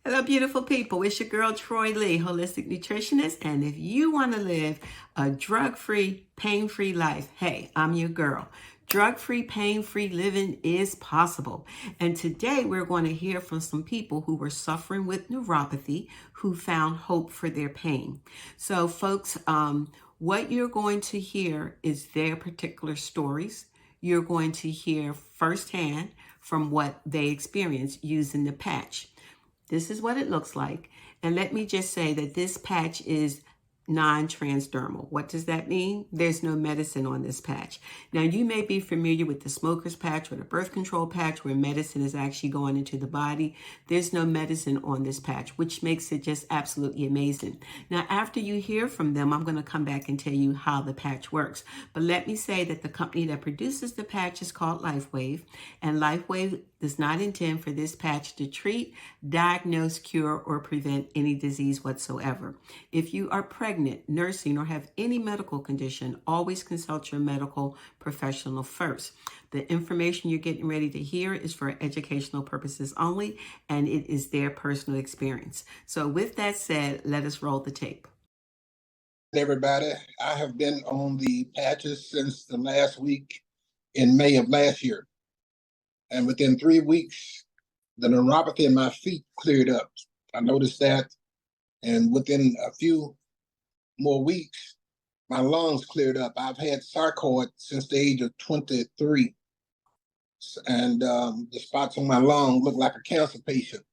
Hello, beautiful people. It's your girl, Troy Lee, holistic nutritionist. And if you want to live a drug-free, pain-free life, hey, I'm your girl. Drug-free, pain-free living is possible. And today we're going to hear from some people who were suffering with neuropathy, who found hope for their pain. So, folks, what you're going to hear is their particular stories. You're going to hear firsthand from what they experienced using the patch. This is what it looks like. And let me just say that this patch is non-transdermal. What does that mean? There's no medicine on this patch. Now, you may be familiar with the smoker's patch or the birth control patch where medicine is actually going into the body. There's no medicine on this patch, which makes it just absolutely amazing. Now, after you hear from them, I'm going to come back and tell you how the patch works. But let me say that the company that produces the patch is called LifeWave, and LifeWave does not intend for this patch to treat, diagnose, cure, or prevent any disease whatsoever. If you are pregnant, nursing, or have any medical condition, always consult your medical professional first. The information you're getting ready to hear is for educational purposes only, and it is their personal experience. So with that said, let us roll the tape. Everybody, I have been on the patches since the last week in May of last year. And within 3 weeks, the neuropathy in my feet cleared up. I noticed that. And within a few more weeks, my lungs cleared up. I've had sarcoid since the age of 23. And the spots on my lung look like a cancer patient.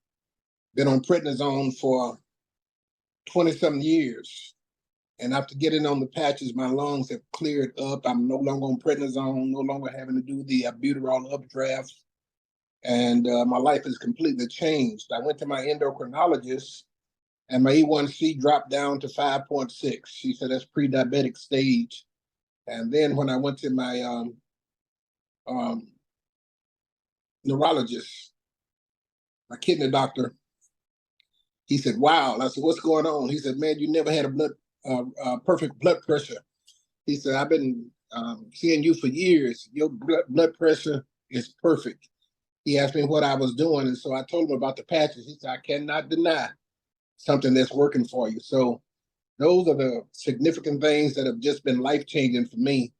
Been on prednisone for 20-something years. And after getting on the patches, my lungs have cleared up. I'm no longer on prednisone, no longer having to do the albuterol updrafts. And my life has completely changed. I went to my endocrinologist, and my A1C dropped down to 5.6. She said that's pre-diabetic stage. And then when I went to my neurologist, my kidney doctor, he said, "Wow." I said, "What's going on?" He said, "Man, you never had a perfect blood pressure." He said, "I've been seeing you for years. Your blood pressure is perfect." He asked me what I was doing, and so I told him about the patches. He said, "I cannot deny something that's working for you." So those are the significant things that have just been life-changing for me.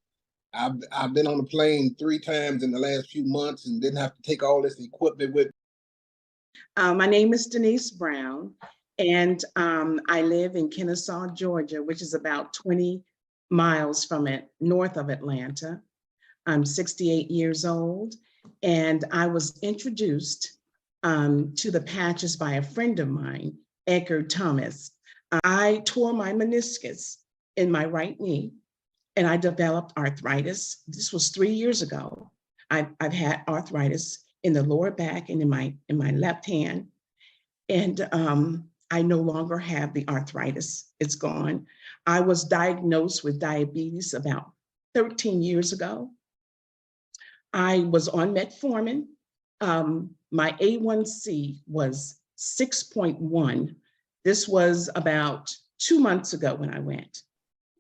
I've been on a plane 3 times in the last few months and didn't have to take all this equipment with. My name is Denise Brown, and I live in Kennesaw, Georgia, which is about 20 miles from it, north of Atlanta. I'm 68 years old, and I was introduced to the patches by a friend of mine, Edgar Thomas. I tore my meniscus in my right knee, and I developed arthritis. This was 3 years ago. I've had arthritis in the lower back and in my left hand, and I no longer have the arthritis. It's gone. I was diagnosed with diabetes about 13 years ago. I was on metformin. My A1C was 6.1. This was about 2 months ago when I went.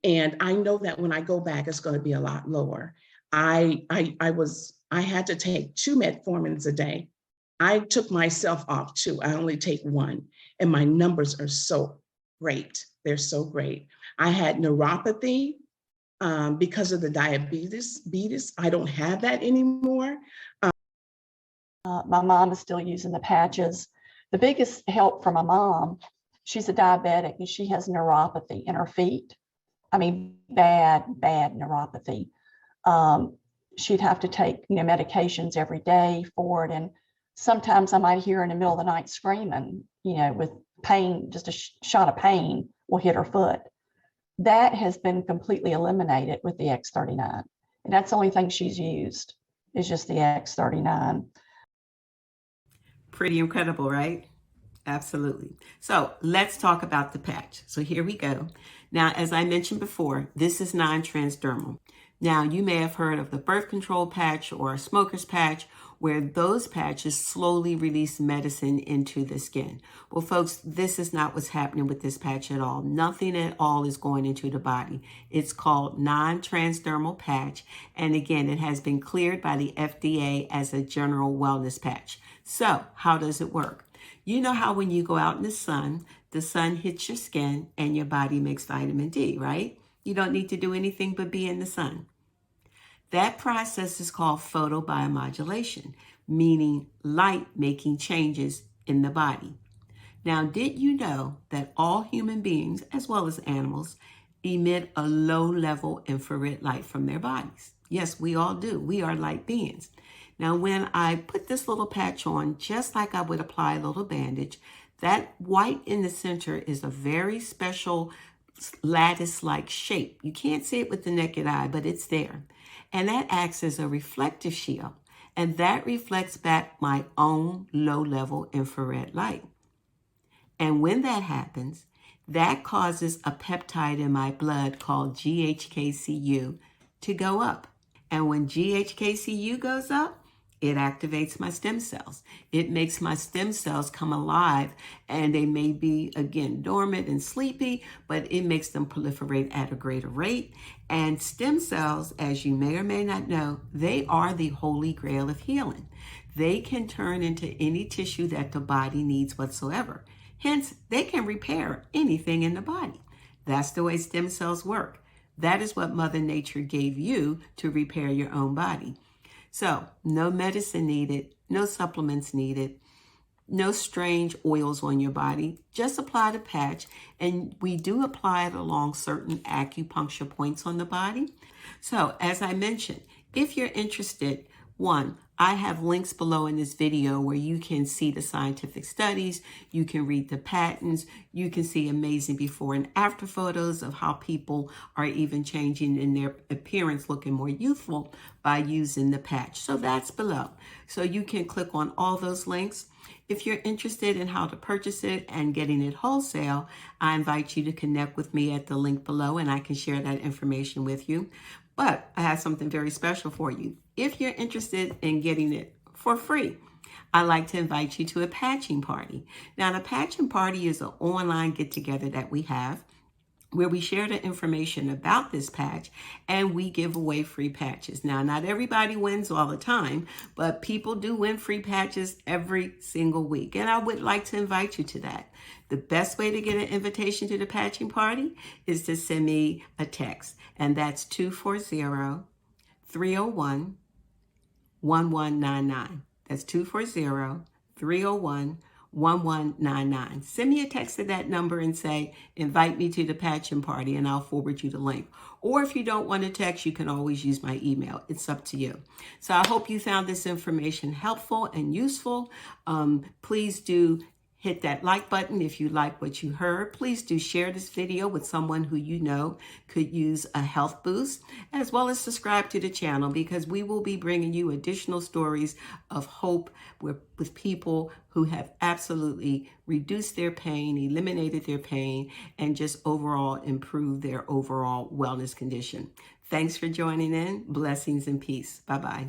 And I know that when I go back, it's going to be a lot lower. I had to take 2 metformins a day. I took myself off 2. I only take 1. And my numbers are so great. They're so great. I had neuropathy. Because of the diabetes, I don't have that anymore. My mom is still using the patches. The biggest help for my mom, she's a diabetic and she has neuropathy in her feet. I mean, bad neuropathy. She'd have to take, medications every day for it. And sometimes I might hear her in the middle of the night screaming, with pain, just a shot of pain will hit her foot. That has been completely eliminated with the X39. And that's the only thing she's used is just the X39. Pretty incredible, right? Absolutely. So let's talk about the patch. So here we go. Now, as I mentioned before, this is non-transdermal. Now, you may have heard of the birth control patch or a smoker's patch, where those patches slowly release medicine into the skin. Well, folks, this is not what's happening with this patch at all. Nothing at all is going into the body. It's called non-transdermal patch. And again, it has been cleared by the FDA as a general wellness patch. So how does it work? You know how when you go out in the sun hits your skin and your body makes vitamin D, right? You don't need to do anything but be in the sun. That process is called photobiomodulation, meaning light making changes in the body. Now, did you know that all human beings, as well as animals, emit a low-level infrared light from their bodies? Yes, we all do. We are light beings. Now, when I put this little patch on, just like I would apply a little bandage, that white in the center is a very special lattice-like shape. You can't see it with the naked eye, but it's there. And that acts as a reflective shield. And that reflects back my own low-level infrared light. And when that happens, that causes a peptide in my blood called GHKCU to go up. And when GHKCU goes up, it activates my stem cells. It makes my stem cells come alive, and they may be, again, dormant and sleepy, but it makes them proliferate at a greater rate. And stem cells, as you may or may not know, they are the holy grail of healing. They can turn into any tissue that the body needs whatsoever. Hence, they can repair anything in the body. That's the way stem cells work. That is what Mother Nature gave you to repair your own body. So, no medicine needed, no supplements needed, no strange oils on your body. Just apply the patch, and we do apply it along certain acupuncture points on the body. So, as I mentioned, if you're interested, one, I have links below in this video where you can see the scientific studies, you can read the patents, you can see amazing before and after photos of how people are even changing in their appearance, looking more youthful by using the patch. So that's below. So you can click on all those links. If you're interested in how to purchase it and getting it wholesale, I invite you to connect with me at the link below, and I can share that information with you. But I have something very special for you. If you're interested in getting it for free, I'd like to invite you to a patching party. Now, the patching party is an online get-together that we have where we share the information about this patch and we give away free patches. Now, not everybody wins all the time, but people do win free patches every single week. And I would like to invite you to that. The best way to get an invitation to the patching party is to send me a text. And that's 240-301-1199. That's 240-301-1199. Send me a text to that number and say, invite me to the patching party, and I'll forward you the link. Or if you don't want to text, you can always use my email. It's up to you. So I hope you found this information helpful and useful. Please do hit that like button if you like what you heard. Please do share this video with someone who you know could use a health boost, as well as subscribe to the channel, because we will be bringing you additional stories of hope with people who have absolutely reduced their pain, eliminated their pain, and just overall improved their overall wellness condition. Thanks for joining in. Blessings and peace. Bye-bye.